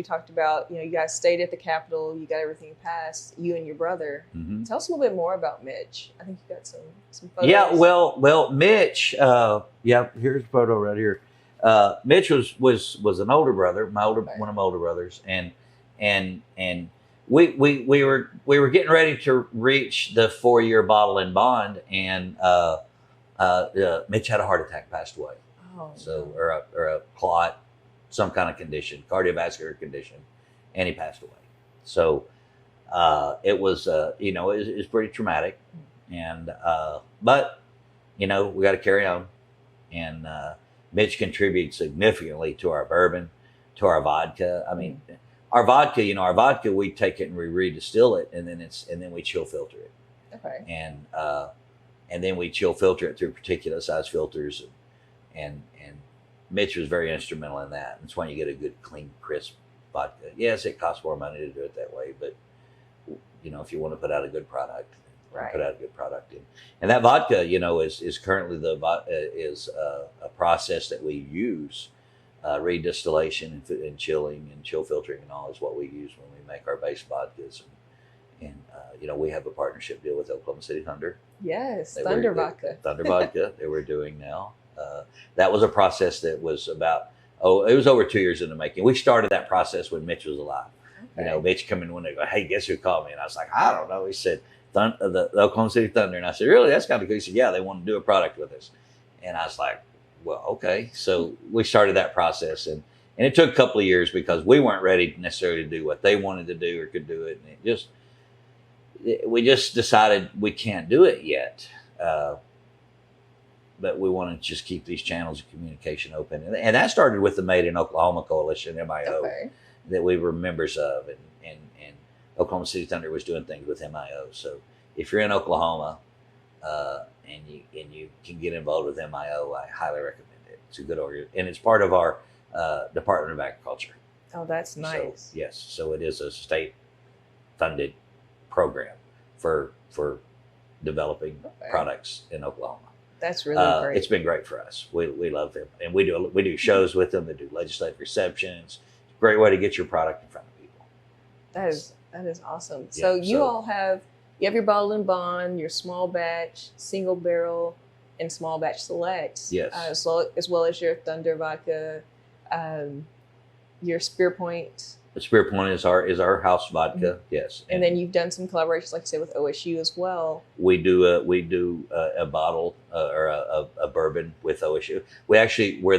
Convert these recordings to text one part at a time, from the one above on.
you talked about, you guys stayed at the Capitol, you got everything passed, you and your brother. Mm-hmm. Tell us a little bit more about Mitch. I think you got some photos. Yeah, well, Mitch. Here's a photo right here. Mitch was an older brother, one of my older brothers, and we were getting ready to reach the 4-year bottle and bond, and Mitch had a heart attack, passed away. Oh, so or a clot, some kind of condition, cardiovascular condition, and he passed away. So it was it was pretty traumatic, and but we got to carry on, and Mitch contributes significantly to our bourbon, to our vodka. I mean, our vodka, we take it and we redistill it, and then we chill filter it. Okay. And then we chill filter it through particular size filters, and Mitch was very instrumental in that. That's why you get a good, clean, crisp vodka. Yes, it costs more money to do it that way, but if you want to put out a good product, right. Put out a good product. And that vodka, is currently a process that we use. Redistillation and chilling and chill filtering and all is what we use when we make our base vodkas. And we have a partnership deal with Oklahoma City Thunder. Yes, Thunder Vodka. Thunder Vodka that we're doing now. That was a process that was it was over 2 years in the making. We started that process when Mitch was alive. Okay. Mitch come in one day and go, "Hey, guess who called me?" And I was like, "I don't know." He said, the Oklahoma City Thunder. And I said, "Really? That's kind of cool." He said, "Yeah, they want to do a product with us." And I was like, "Well, okay." So we started that process, and it took a couple of years because we weren't ready necessarily to do what they wanted to do or could do it. And we just decided we can't do it yet. But we want to just keep these channels of communication open. And that started with the Made in Oklahoma Coalition, MIO, that we were members of. And Oklahoma City Thunder was doing things with MIO. So if you're in Oklahoma and you can get involved with MIO, I highly recommend it. It's a good organization. And it's part of our Department of Agriculture. Oh, that's nice. So, yes. So it is a state-funded program for developing products in Oklahoma. That's really great. It's been great for us. We love them, and we do shows with them. They do legislative receptions. It's a great way to get your product in front of people. That is awesome. So you have your bottle and bond, your small batch, single barrel, and small batch selects. Yes. As well as your Thunder Vodka, your Spear Point. The Spear Point is our house vodka. Yes. And then you've done some collaborations, like I said, with OSU as well. We do a bottle or a bourbon with OSU. We're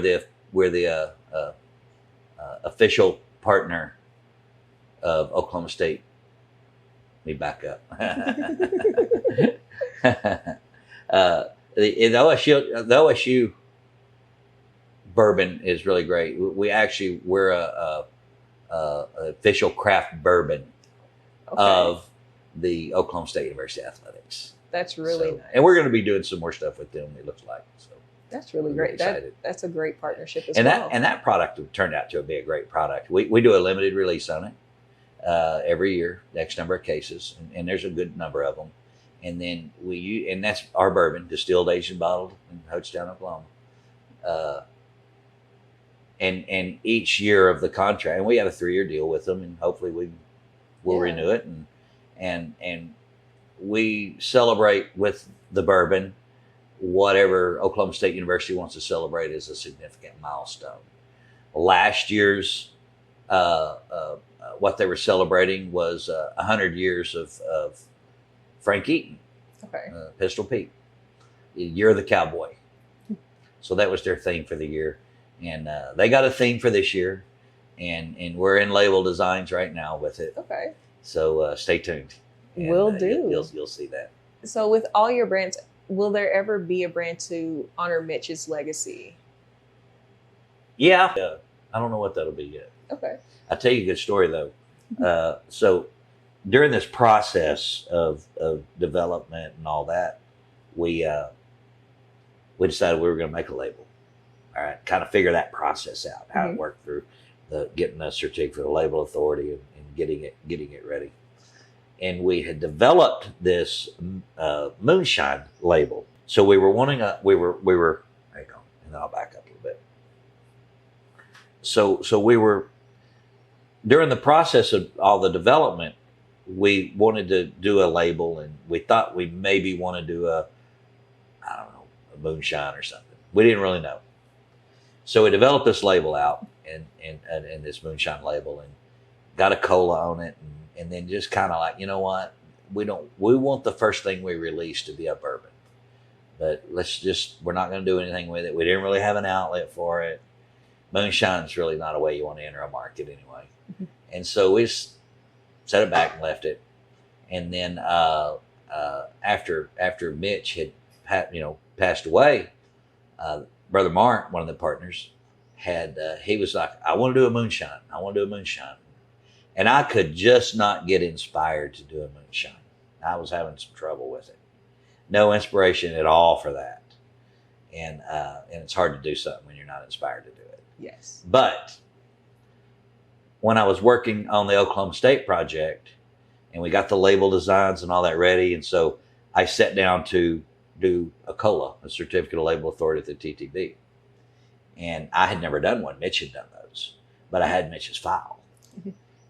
the official partner of Oklahoma State. Let me back up. The OSU bourbon is really great. We're a official craft bourbon of the Oklahoma State University Athletics. That's really nice. And we're going to be doing some more stuff with them, it looks like. So that's really great. That's a great partnership as well. And that product turned out to be a great product. We do a limited release on it every year, X number of cases, and there's a good number of them. And then and that's our bourbon, distilled, aged, and bottled in Hochatown, Oklahoma. And each year of the contract, and we have a 3-year deal with them, and hopefully we'll renew it, and we celebrate with the bourbon whatever Oklahoma State University wants to celebrate as a significant milestone. Last year's what they were celebrating was 100 years of Frank Eaton, Pistol Pete, Year of the Cowboy. So that was their theme for the year. And they got a theme for this year, and we're in label designs right now with it. Okay. So stay tuned. Will do. You'll see that. So with all your brands, will there ever be a brand to honor Mitch's legacy? Yeah. I don't know what that'll be yet. Okay. I'll tell you a good story though. So during this process of development and all that, we decided we were going to make a label. All right, kind of figure that process out, how it worked through getting a certificate of label authority and getting it ready. And we had developed this moonshine label. So we were wanting hang on, and then I'll back up a little bit. So we were during the process of all the development, we wanted to do a label, and we thought we maybe want to do a moonshine or something. We didn't really know. So we developed this label out and this moonshine label, and got a cola on it, and then just kind of like, you know what, we want the first thing we release to be a bourbon, but we're not going to do anything with it. We didn't really have an outlet for it. Moonshine's really not a way you want to enter a market anyway. Mm-hmm. And so we just set it back and left it. And then after Mitch had passed away, Brother Mark, one of the partners, he was like, I want to do a moonshine. I want to do a moonshine. And I could just not get inspired to do a moonshine. I was having some trouble with it. No inspiration at all for that. And it's hard to do something when you're not inspired to do it. Yes. But when I was working on the Oklahoma State project, and we got the label designs and all that ready, and so I sat down to do a COLA, a Certificate of Label Authority at the TTB. And I had never done one. Mitch had done those. But I had Mitch's file.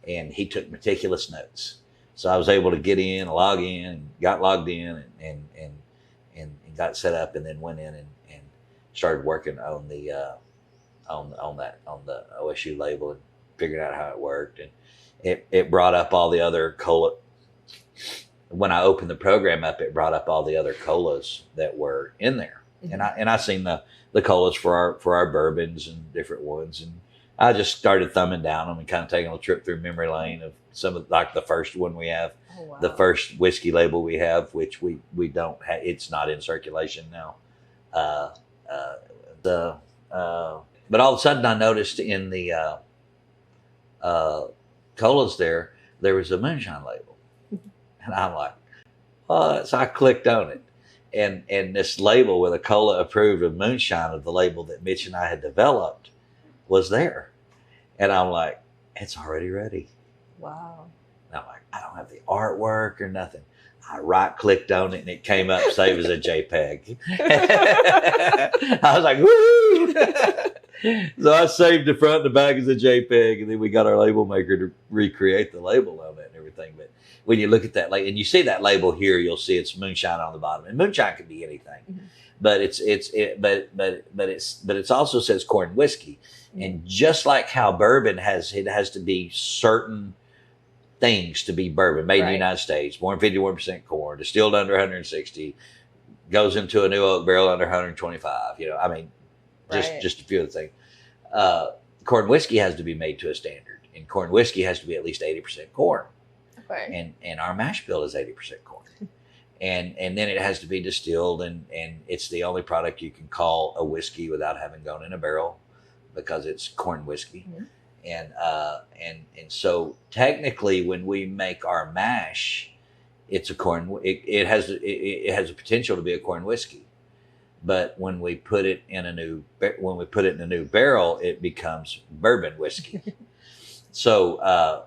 And he took meticulous notes. So I was able to get in, log in, got logged in, and got set up, and then went in and started working on the OSU label and figured out how it worked. And it brought up all the other COLA. When I opened the program up, it brought up all the other COLAs that were in there. Mm-hmm. And I seen the COLAs for our bourbons and different ones, and I just started thumbing down them and kind of taking a trip through memory lane of some of, like the first one we have, the first whiskey label we have, which we don't have, it's not in circulation now. But all of a sudden I noticed in the COLAs there was a moonshine label. And I'm like, oh, so I clicked on it. And this label with a COLA approved of moonshine of the label that Mitch and I had developed was there. And I'm like, it's already ready. Wow. And I'm like, I don't have the artwork or nothing. I right clicked on it and it came up save as a JPEG. I was like, woo! So I saved the front and the back as a JPEG, and then we got our label maker to recreate the label on it and everything. But when you look at that label, and you see that label here, you'll see it's moonshine on the bottom. And moonshine could be anything. Mm-hmm. But it also says corn whiskey. And just like how bourbon has to be certain things to be bourbon, made in the United States, born 51% corn, distilled under 160, goes into a new oak barrel under 125. I mean, just a few of the things. Corn whiskey has to be made to a standard, and corn whiskey has to be at least 80% corn. Okay. And our mash bill is 80% corn. And then it has to be distilled, and it's the only product you can call a whiskey without having gone in a barrel, because it's corn whiskey. Mm-hmm. And so technically when we make our mash, it's a corn, it has a potential to be a corn whiskey. But when we put it in a new barrel, it becomes bourbon whiskey. So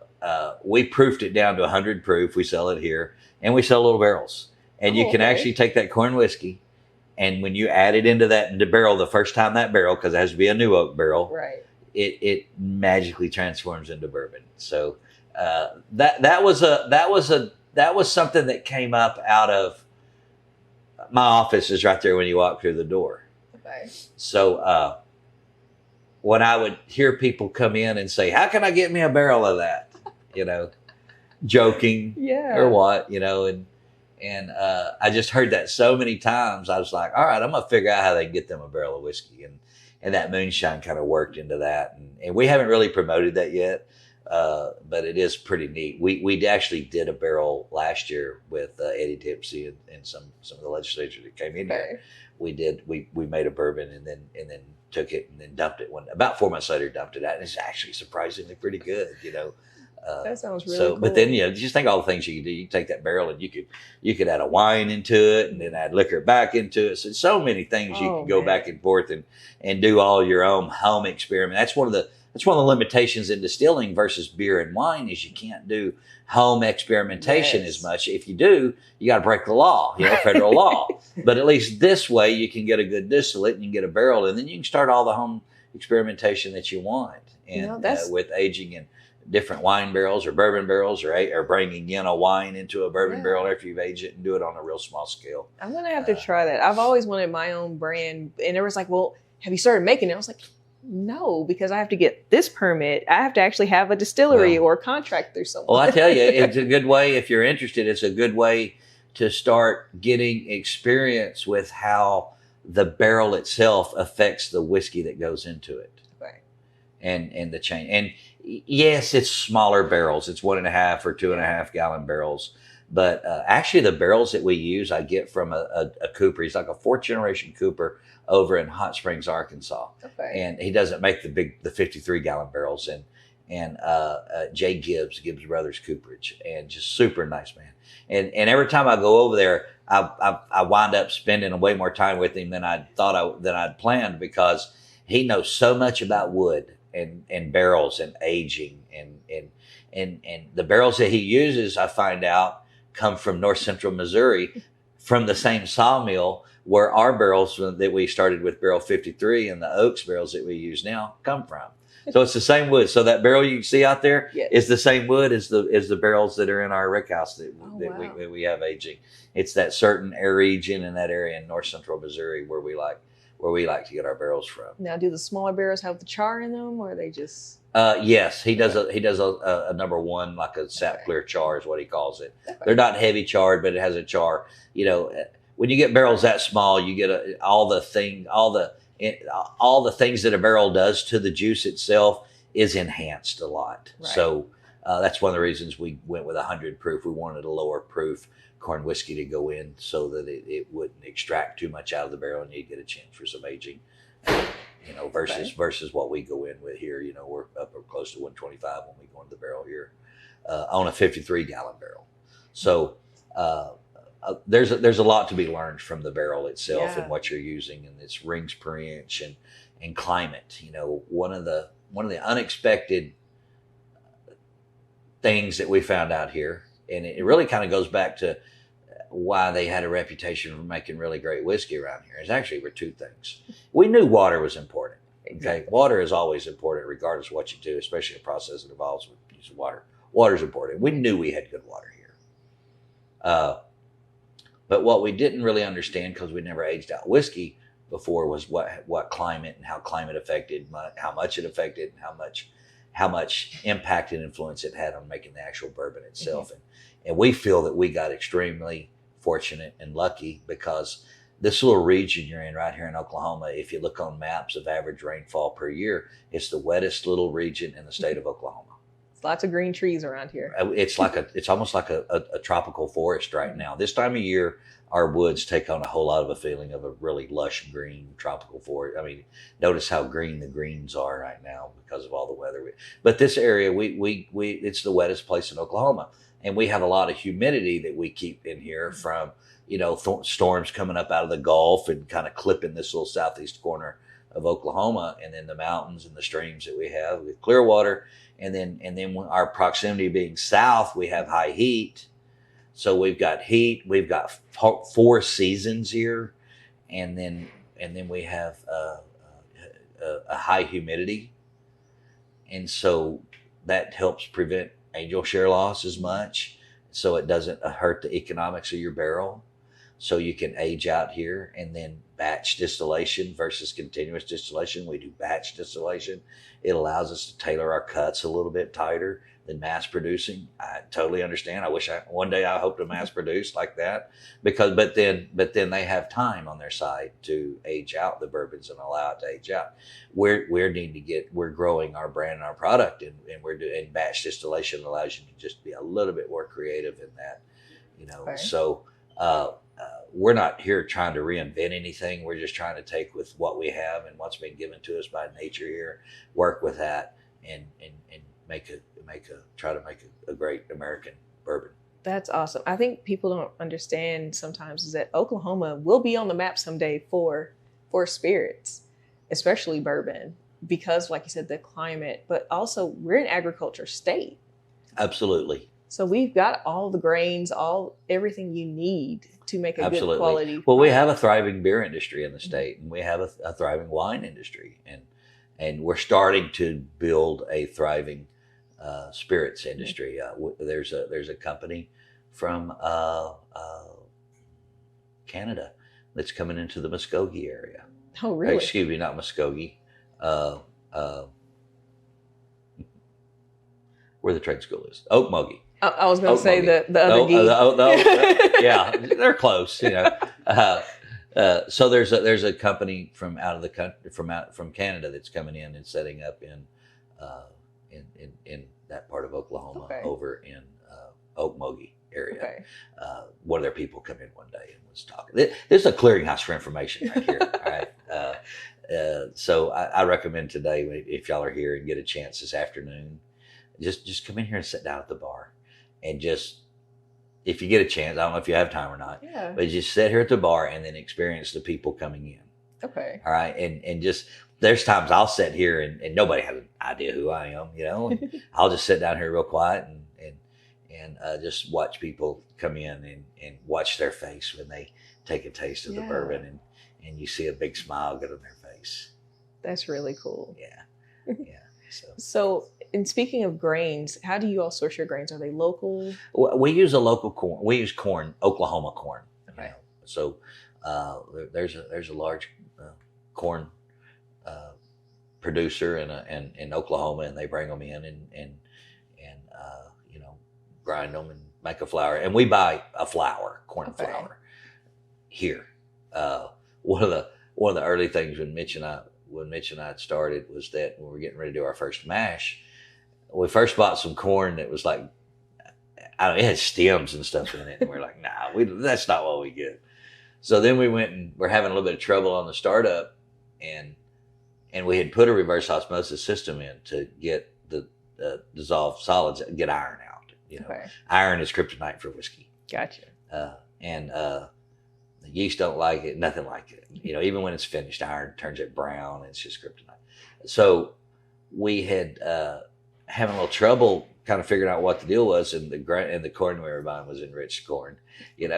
we proofed it down to 100 proof. We sell it here, and we sell little barrels. And you can actually take that corn whiskey, and when you add it into the barrel, the first time that barrel, because it has to be a new oak barrel, right, it magically transforms into bourbon. So that was something that came up out of my office is right there when you walk through the door. Okay. So when I would hear people come in and say, "How can I get me a barrel of that?" Joking, or what, and I just heard that so many times. I was like, all right, I'm gonna figure out how they can get them a barrel of whiskey, and that moonshine kind of worked into that, and we haven't really promoted that yet, but it is pretty neat. We actually did a barrel last year with Eddie Tipsy and some of the legislators that came in here. We made a bourbon and then took it and then dumped it. About 4 months later, dumped it out, and it's actually surprisingly pretty good. That sounds really cool. But then, just think all the things you could do. You can take that barrel and you could add a wine into it, and then add liquor back into it. So many things you can go back and forth and do all your own home experiment. That's one of the limitations in distilling versus beer and wine is you can't do home experimentation as much. If you do, you got to break the law, federal law. But at least this way you can get a good distillate and you can get a barrel, and then you can start all the home experimentation that you want, and with aging and different wine barrels or bourbon barrels, or bringing in a wine into a bourbon barrel after you've aged it, and do it on a real small scale. I'm going to have to try that. I've always wanted my own brand. And it was like, well, have you started making it? I was like, no, because I have to get this permit. I have to actually have a distillery or contract through someone. Well, I tell you, it's a good way, if you're interested, it's a good way to start getting experience with how the barrel itself affects the whiskey that goes into it. Right. And the chain. And yes, it's smaller barrels. It's 1.5 or 2.5 gallon barrels. But actually, the barrels that we use, I get from a cooper. He's like a 4th generation cooper over in Hot Springs, Arkansas. Okay. And he doesn't make the 53 gallon barrels. And Jay Gibbs Brothers Cooperage, and just super nice man. And every time I go over there, I wind up spending way more time with him than I'd planned, because he knows so much about wood and barrels and aging and the barrels that he uses, I find out, come from north central Missouri, from the same sawmill where our barrels that we started with, barrel 53, and the oaks barrels that we use now come from. So it's the same wood. So that barrel you see out there is the same wood as the barrels that are in our rick house that we have aging. It's that certain air region in that area in north central Missouri where we like to get our barrels from. Now, do the smaller barrels have the char in them, or are they just? Yes, he does a number one, like a sap clear char is what he calls it. Okay. They're not heavy charred, but it has a char. You know, when you get barrels that small, you get all the things that a barrel does to the juice itself is enhanced a lot. Right. So that's one of the reasons we went with 100 proof. We wanted a lower proof corn whiskey to go in so that it wouldn't extract too much out of the barrel, and you'd get a chance for some aging. Versus what we go in with here. You know, we're up close to 125 when we go into the barrel here on a 53 gallon barrel. So there's a lot to be learned from the barrel itself and what you're using, and its rings per inch and climate. You know, one of the unexpected things that we found out here, and it really kind of goes back to why they had a reputation for making really great whiskey around here, is actually were two things. We knew water was important. Okay, exactly. Water is always important, regardless of what you do, especially a process that involves with use of water. Water is important. We knew we had good water here. But what we didn't really understand, because we never aged out whiskey before, was what climate and how climate affected, how much it affected, and how much impact and influence it had on making the actual bourbon itself. Mm-hmm. And we feel that we got extremely fortunate and lucky, because this little region you're in right here in Oklahoma, if you look on maps of average rainfall per year, it's the wettest little region in the state of Oklahoma. It's lots of green trees around here. It's almost like a tropical forest right now. This time of year, our woods take on a whole lot of a feeling of a really lush green tropical forest. I mean, notice how green the greens are right now because of all the weather. But this area, it's the wettest place in Oklahoma. And we have a lot of humidity that we keep in here from, storms coming up out of the Gulf and kind of clipping this little southeast corner of Oklahoma, and then the mountains and the streams that we have with clear water. And then when our proximity being south, we have high heat. So we've got heat, we've got 4 seasons here. And then we have a high humidity. And so that helps prevent angel share loss as much, so it doesn't hurt the economics of your barrel. So you can age out here, and then batch distillation versus continuous distillation. We do batch distillation. It allows us to tailor our cuts a little bit tighter than mass producing. I totally understand. I wish one day I hope to mass produce like that, but then they have time on their side to age out the bourbons and allow it to age out. We're growing our brand and our product, and we're doing batch distillation allows you to just be a little bit more creative in that, Okay. So we're not here trying to reinvent anything. We're just trying to take with what we have and what's been given to us by nature here, work with that, and try to make a great American bourbon. That's awesome. I think people don't understand sometimes is that Oklahoma will be on the map someday for spirits, especially bourbon, because like you said, the climate, but also we're an agriculture state. Absolutely. So we've got all the grains, everything you need to make a good quality product. Well, we have a thriving beer industry in the state, and we have a thriving wine industry, and we're starting to build a thriving spirits industry. There's a company from Canada that's coming into the Muskogee area. Oh, really? Excuse me, not Muskogee. Where the trade school is, Okmulgee. I was going to say the other yeah, they're close. So there's a company from out of the country, from Canada, that's coming in and setting up in that part of Oklahoma, over in Okmulgee area. Okay. One of their people come in one day and was talking. This is a clearinghouse for information right here. All right. So I recommend today, if y'all are here and get a chance this afternoon, just come in here and sit down at the bar, and just, if you get a chance, I don't know if you have time or not, but just sit here at the bar and then experience the people coming in. Okay. All right. And just, there's times I'll sit here and nobody has an idea who I am, and I'll just sit down here real quiet and just watch people come in and watch their face when they take a taste of the bourbon, and you see a big smile get on their face. That's really cool. Yeah. Yeah. So, and speaking of grains, how do you all source your grains? Are they local? We use a local corn. We use corn, Oklahoma corn. Okay. So there's a large corn producer in Oklahoma, and they bring them in and grind them and make a flour. And we buy a flour, corn flour here. One of the early things when Mitch and I had started was that when we were getting ready to do our first mash, we first bought some corn that was like, it had stems and stuff in it. And we're like, nah, that's not what we get. So then we went and we're having a little bit of trouble on the startup, and we had put a reverse osmosis system in to get the dissolved solids, get iron out. Iron is kryptonite for whiskey. Gotcha. And the yeast don't like it, nothing like it. Even when it's finished, iron turns it brown. It's just kryptonite. So we had having a little trouble kind of figuring out what the deal was, and the corn we were buying was enriched corn. It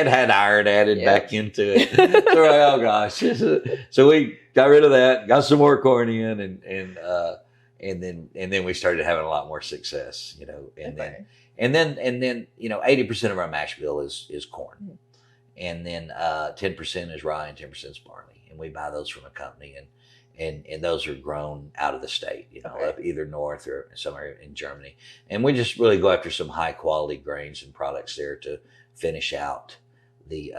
had iron added back into it. So we're like, oh gosh. So we got rid of that, got some more corn in, and then we started having a lot more success. And then 80% of our mash bill is corn. And then 10% is rye and 10% is barley. And we buy those from a company, and those are grown out of the state, up either north or somewhere in Germany. And we just really go after some high quality grains and products there to finish out the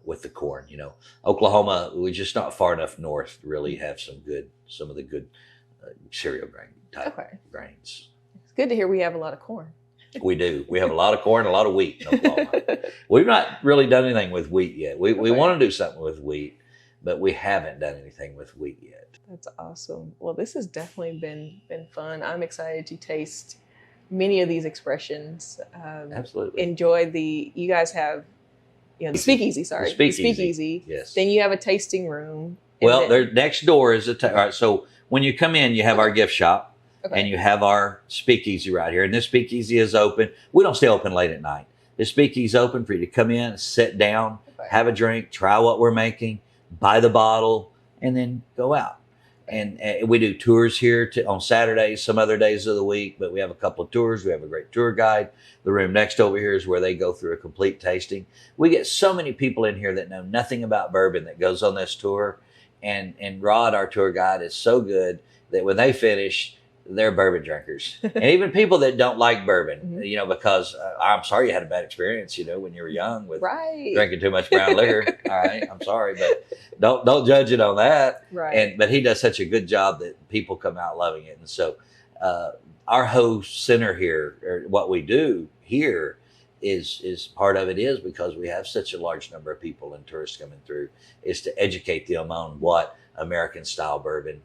with the corn. Oklahoma, we're just not far enough north to really have some of the good cereal grain type grains. It's good to hear we have a lot of corn. We do. We have a lot of corn, a lot of wheat in Oklahoma. We've not really done anything with wheat yet. We want to do something with wheat, but we haven't done anything with wheat yet. That's awesome. Well, this has definitely been fun. I'm excited to taste many of these expressions. Absolutely. Enjoy you guys have, the speakeasy, sorry. The speakeasy. Yes. Then you have a tasting room. Well, next door is all right, so when you come in, you have our gift shop. And you have our speakeasy right here. And this speakeasy is open. We don't stay open late at night. This speakeasy is open for you to come in, sit down, have a drink, try what we're making, buy the bottle, and then go out. And we do tours here on Saturdays, some other days of the week, but we have a couple of tours. We have a great tour guide. The room next over here is where they go through a complete tasting. We get so many people in here that know nothing about bourbon that goes on this tour. And Rod, our tour guide, is so good that when they finish, they're bourbon drinkers. And even people that don't like bourbon, because I'm sorry you had a bad experience, when you were young with drinking too much brown liquor. All right, I'm sorry, but don't judge it on that. Right. But he does such a good job that people come out loving it. And so our whole center here, or what we do here, is part of it is because we have such a large number of people and tourists coming through, is to educate them on what American style bourbon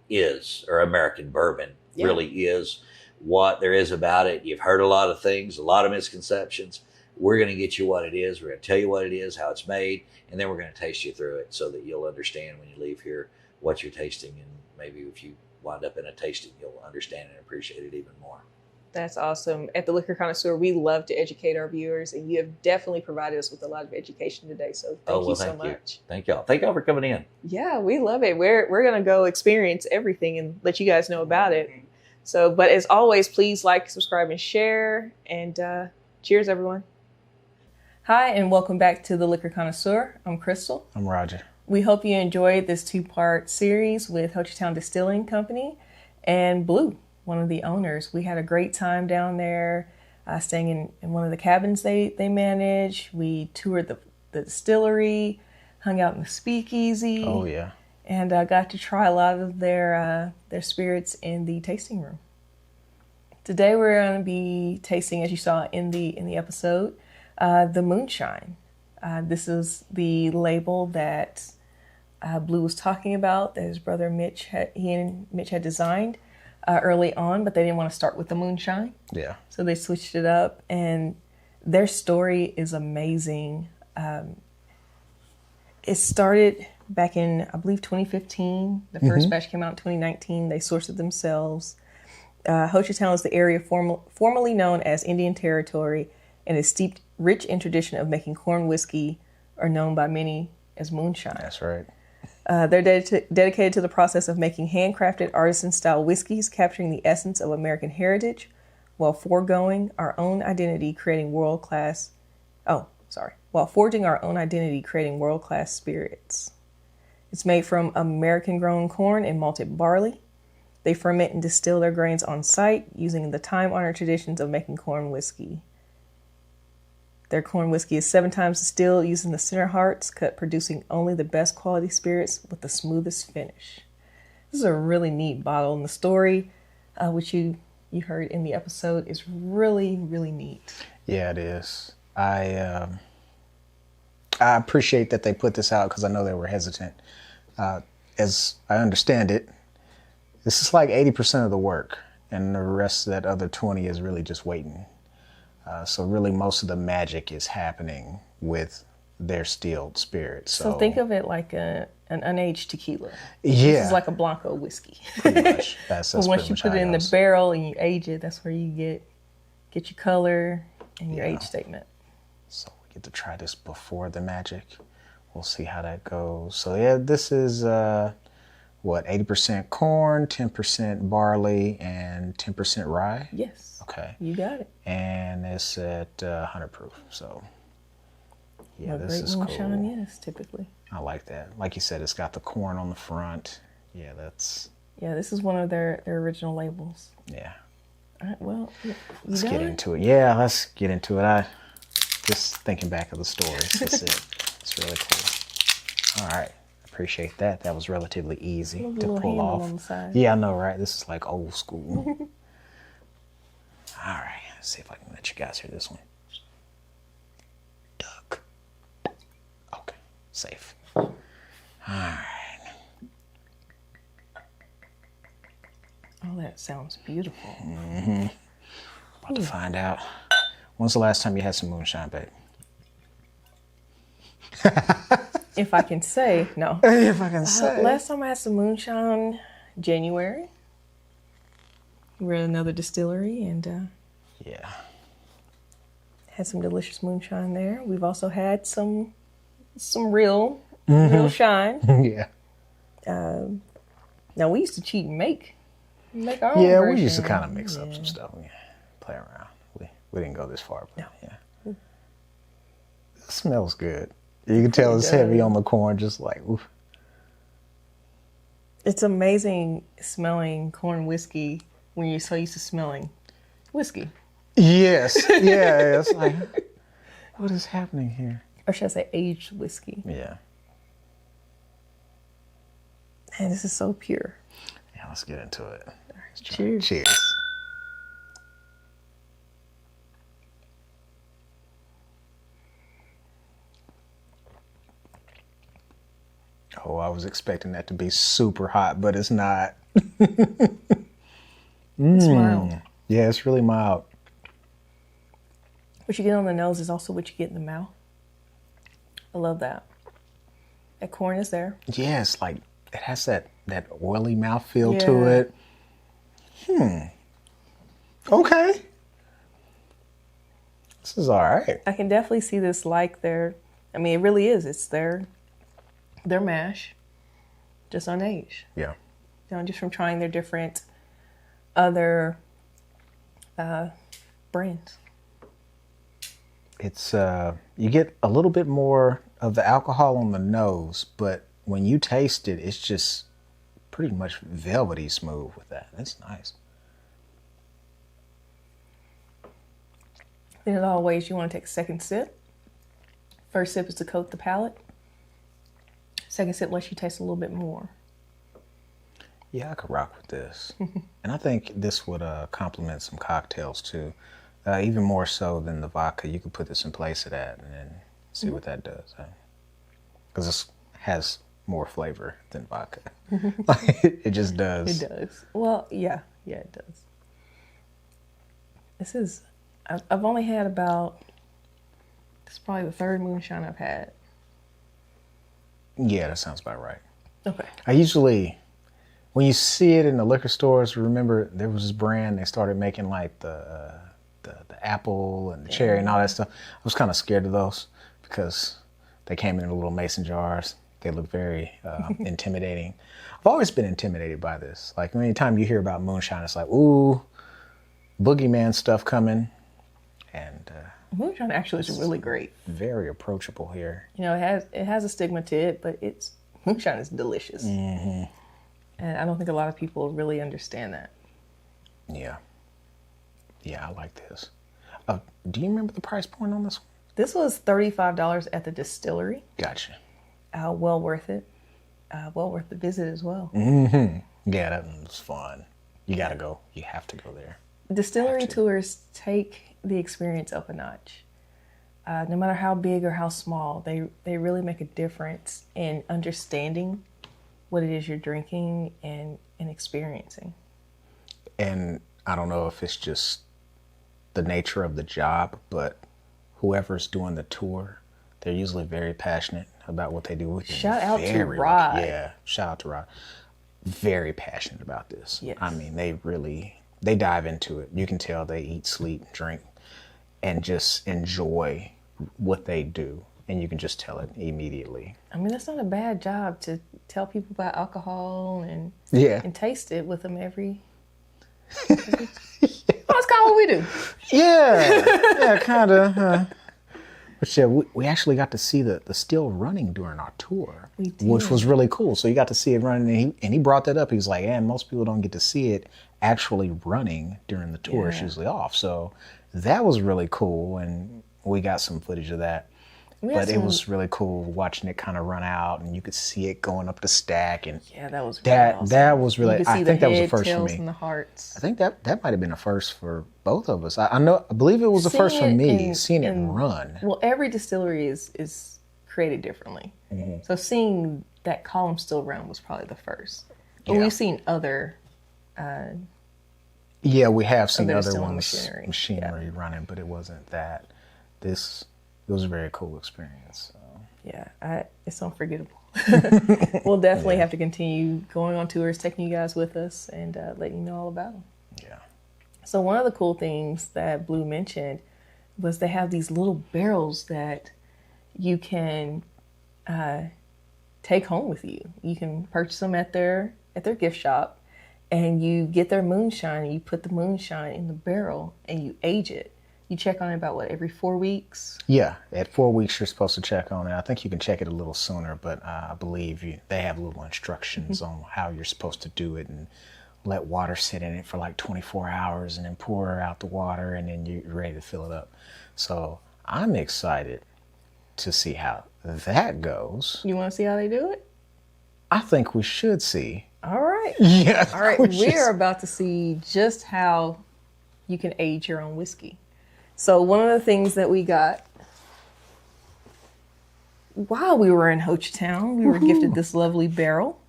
is, or American bourbon really is, what there is about it. You've heard a lot of things, a lot of misconceptions. We're going to get you what it is. We're going to tell you what it is, how it's made, and then we're going to taste you through it so that you'll understand when you leave here what you're tasting. And maybe if you wind up in a tasting, you'll understand and appreciate it even more. That's awesome. At the Liquor Connoisseur, we love to educate our viewers, and you have definitely provided us with a lot of education today. So thank you so much. Thank y'all. Thank y'all for coming in. Yeah, we love it. We're going to go experience everything and let you guys know about it. So, but as always, please like, subscribe, and share. And cheers, everyone. Hi, and welcome back to the Liquor Connoisseur. I'm Crystal. I'm Roger. We hope you enjoyed this 2-part series with Hochatown Distilling Company and Blue, one of the owners. We had a great time down there, staying in one of the cabins they manage. We toured the distillery, hung out in the speakeasy. Oh, yeah. And got to try a lot of their spirits in the tasting room. Today we're going to be tasting, as you saw in the episode, the moonshine. This is the label that Blue was talking about, that his brother Mitch had designed early on, but they didn't want to start with the moonshine. Yeah. So they switched it up, and their story is amazing. It started back in, I believe, 2015. The first batch came out in 2019. They sourced it themselves. Hochatown is the area formerly known as Indian Territory, and is steeped rich in tradition of making corn whiskey, or known by many as moonshine. That's right. They're dedicated to the process of making handcrafted artisan-style whiskeys, capturing the essence of American heritage, while forging our own identity, creating world-class spirits. It's made from American-grown corn and malted barley. They ferment and distill their grains on site, using the time-honored traditions of making corn whiskey. Their corn whiskey is 7 times distilled using the center hearts cut, producing only the best quality spirits with the smoothest finish. This is a really neat bottle, and the story, which you heard in the episode, is really, really neat. Yeah, it is. I appreciate that they put this out, because I know they were hesitant. As I understand it, this is like 80% of the work, and the rest of that other 20 is really just waiting. So really most of the magic is happening with their distilled spirits. So think of it like an unaged tequila. Yeah. This is like a Blanco whiskey. Pretty much. That's But once you put it in the barrel and you age it, that's where you get your color and your age statement. So we get to try this before the magic. We'll see how that goes. So yeah, this is 80% corn, 10% barley, and 10% rye? Yes. Okay. You got it. And it's at 100 proof. So yeah, this is moonshine, cool. yes, typically. I like that. Like you said, it's got the corn on the front. Yeah, this is one of their original labels. Yeah. All right, well, let's get into it. Yeah, let's get into it. I just thinking back of the stories. That's it. It's really cool. All right. Appreciate that. That was relatively easy to pull off. On the side. Yeah, I know, right? This is like old school. All right, let's see if I can let you guys hear this one. Duck. Okay, safe. All right. Oh, that sounds beautiful. About to find out. When's the last time you had some moonshine, babe? If I can say, no. If I can say. Last time I had some moonshine, January. We're at another distillery and yeah, had some delicious moonshine there. We've also had some real shine. Yeah. Now we used to cheat and make our own Yeah, version. we used to kind of mix up some stuff. Yeah. Play around. We didn't go this far, but yeah. It smells good. You can tell it's heavy on the corn, just like oof. It's amazing smelling corn whiskey when you're so used to smelling whiskey. Yes. Yeah. It's like, what is happening here? Or should I say aged whiskey? Yeah. And this is so pure. Yeah, let's get into it. Cheers. Cheers. Oh, I was expecting that to be super hot, but it's not. It's mild. Yeah, it's really mild. What you get on the nose is also what you get in the mouth. I love that. That corn is there. Yeah, it's like it has that oily mouthfeel to it. Okay. This is all right. I can definitely see this like their, I mean, it really is. It's their mash, just unaged. Yeah. You know, just from trying their different other brands? It's you get a little bit more of the alcohol on the nose, but when you taste it, it's just pretty much velvety smooth with that. That's nice. There's always you want to take a second sip. First sip is to coat the palate. Second sip lets you taste a little bit more. Yeah, I could rock with this. And I think this would complement some cocktails too. Even more so than the vodka. You could put this in place of that and then see what that does. Because this has more flavor than vodka. Like, it just does. It does. Well, yeah, it does. This is, I've only had about, this is probably the third moonshine I've had. Yeah, that sounds about right. Okay. I usually, when you see it in the liquor stores, remember there was this brand, they started making like the apple and the cherry and all that stuff. I was kind of scared of those because they came in little mason jars. They look very intimidating. I've always been intimidated by this. Like anytime you hear about moonshine, it's like, ooh, boogeyman stuff coming. And moonshine actually is really great. Very approachable here. You know, it has a stigma to it, but moonshine is delicious. Mm-hmm. And I don't think a lot of people really understand that. Yeah. Yeah, I like this. Do you remember the price point on this one? This was $35 at the Distillery. Gotcha. Well worth it. Well worth the visit as well. Mm-hmm. Yeah, that was fun. You got to go. You have to go there. Distillery tours take the experience up a notch. No matter how big or how small, they really make a difference in understanding what it is you're drinking and experiencing. And I don't know if it's just the nature of the job, but whoever's doing the tour, they're usually very passionate about what they do. Shout out to Rod. Yeah, shout out to Rod. Very passionate about this. Yes. I mean, they dive into it. You can tell they eat, sleep, drink, and just enjoy what they do. And you can just tell it immediatky. I mean, that's not a bad job to tell people about alcohol and taste it with them every well, that's kind of what we do. Yeah, kind of. But yeah, we actually got to see the still running during our tour, which was really cool. So you got to see it running, and he brought that up. He was like, "Yeah, most people don't get to see it actually running during the tour. It's usually off." So that was really cool, and we got some footage of that. But it was really cool watching it kind of run out, and you could see it going up the stack. And that was really awesome. That was really. I think that was a first for me. And the hearts. I think that might have been a first for both of us. I believe it was a first for me, seeing it run. Well, every distillery is created differently, so seeing that column still run was probably the first. But we've seen other. We have seen other ones machinery running, but it wasn't that. It was a very cool experience. So. Yeah, it's unforgettable. We'll definitely have to continue going on tours, taking you guys with us, and letting you know all about them. Yeah. So one of the cool things that Blue mentioned was they have these little barrels that you can take home with you. You can purchase them at their gift shop, and you get their moonshine, and you put the moonshine in the barrel, and you age it. You check on it about, every 4 weeks? Yeah, at 4 weeks you're supposed to check on it. I think you can check it a little sooner, but I believe they have little instructions on how you're supposed to do it, and let water sit in it for like 24 hours and then pour out the water, and then you're ready to fill it up. So I'm excited to see how that goes. You want to see how they do it? I think we should see. All right. Yeah. All right, we're about to see just how you can age your own whiskey. So one of the things that we got while we were in Hochatown, we were gifted this lovely barrel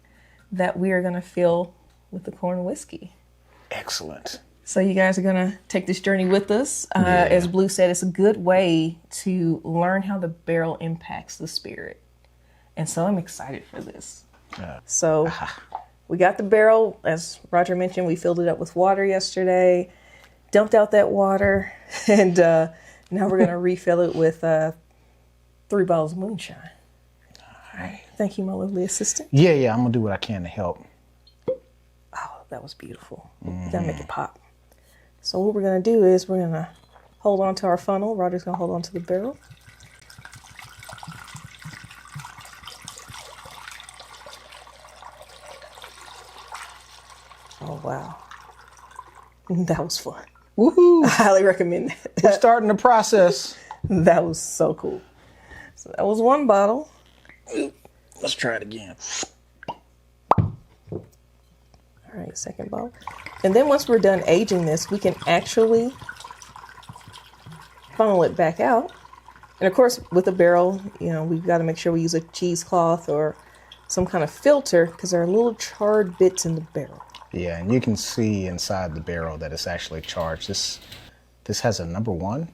that we are going to fill with the corn whiskey. Excellent. So you guys are going to take this journey with us. As Blue said, it's a good way to learn how the barrel impacts the spirit. And so I'm excited for this. So we got the barrel. As Roger mentioned, we filled it up with water yesterday. Dumped out that water, and now we're going to refill it with 3 bottles of moonshine. All right. Thank you, my lovely assistant. Yeah, I'm going to do what I can to help. Oh, that was beautiful. You gotta make it pop. So what we're gonna do is we're gonna hold on to our funnel. Roger's gonna hold on to the barrel. Oh wow, that was fun. Woohoo! I highly recommend that. We're starting the process. That was so cool. So that was one bottle. Let's try it again. All right, second bottle. And then once we're done aging this, we can actually funnel it back out. And of course, with a barrel, you know, we've got to make sure we use a cheesecloth or some kind of filter because there are little charred bits in the barrel. Yeah, and you can see inside the barrel that it's actually charged. This has a number 1.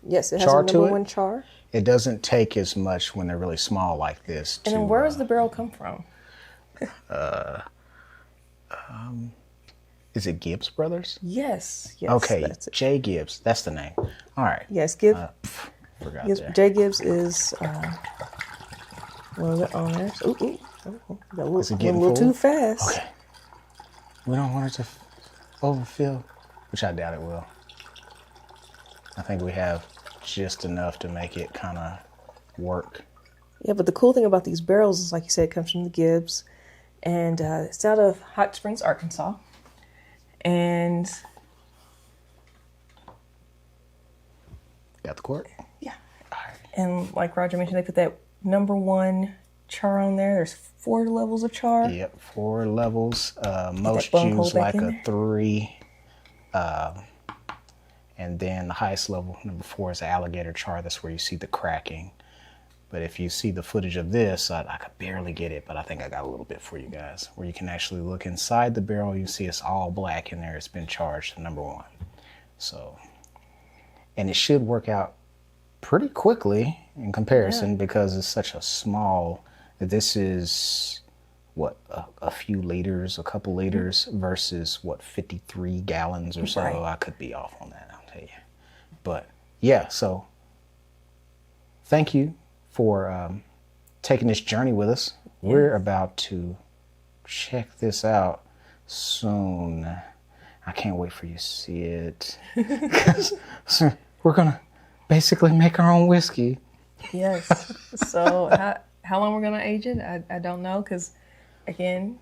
Yes, it has Char a to number it? 1 char. It doesn't take as much when they're really small like this. And then where does the barrel come from? Is it Gibbs Brothers? Yes. Yes. Okay, That's it. J. Gibbs. That's the name. All right. Yes, Gibbs. Forgot Gibbs that. J. Gibbs is one of the owners. Ooh, got a little, Is it getting a little full? too fast. Okay. We don't want it to overfill, which I doubt it will. I think we have just enough to make it kind of work. Yeah, but the cool thing about these barrels is, like you said, it comes from the Gibbs, and it's out of Hot Springs, Arkansas. And Got the cork? yeah, and like Roger mentioned, they put that number 1 char on there. There's 4 levels of char. Yep, 4 levels. Most bunghole use back like in a there. 3. And then the highest level, number 4, is alligator char. That's where you see the cracking. But if you see the footage of this, I could barely get it, but I think I got a little bit for you guys, where you can actually look inside the barrel. You see it's all black in there. It's been charged to number 1. So, and it should work out pretty quickly in comparison because it's such a small, this is what, a few liters, a couple liters versus what, 53 gallons or so. Right. I could be off on that, I'll tell you. But yeah, so thank you for taking this journey with us. We're about to check this out soon. I can't wait for you to see it. 'Cause we're gonna basically make our own whiskey. Yes. So how long we're gonna age it? I don't know, because again,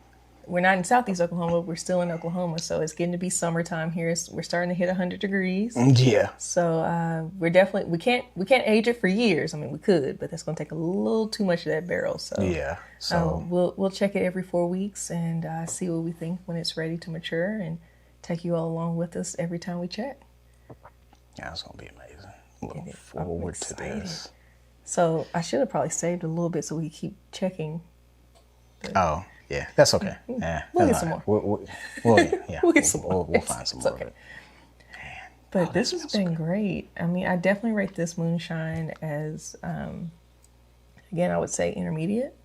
we're not in Southeast Oklahoma. We're still in Oklahoma, so it's getting to be summertime here. We're starting to hit 100 degrees. Yeah. So we're definitely we can't age it for years. I mean, we could, but that's gonna take a little too much of that barrel. So Yeah. So we'll check it every 4 weeks and see what we think when it's ready to mature, and take you all along with us every time we check. yeah, it's gonna be amazing. Look forward to this. So I should have probably saved a little bit so we keep checking. Oh, yeah, that's okay. Yeah, We'll that's get some all right. We'll get some more. We'll find some It's more okay. of it. But this that has smells been great. I mean, I definitely rate this moonshine as, again, I would say intermediate.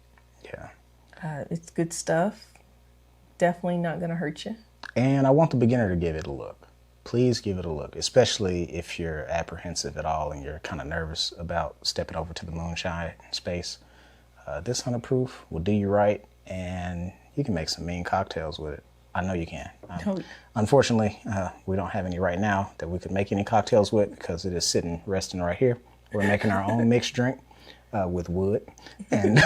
Yeah. It's good stuff. Definitely not going to hurt you. And I want the beginner to give it a look. Please give it a look, especially if you're apprehensive at all and you're kind of nervous about stepping over to the moonshine space. This 100 proof will do you right, and you can make some mean cocktails with it. I know you can. Unfortunately, we don't have any right now that we could make any cocktails with because it is sitting, resting right here. We're making our own mixed drink with wood, and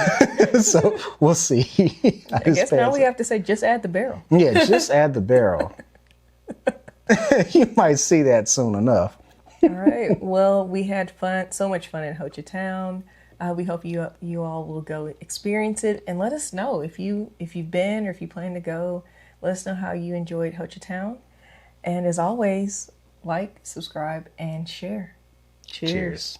so we'll see. I guess now we have to say just add the barrel. Yeah, just add the barrel. You might see that soon enough. All right. Well, we had fun, so much fun in Hochatown. We hope you all will go experience it, and let us know if you've been or if you plan to go. Let us know how you enjoyed Hochatown. And as always, like, subscribe, and share. Cheers. Cheers.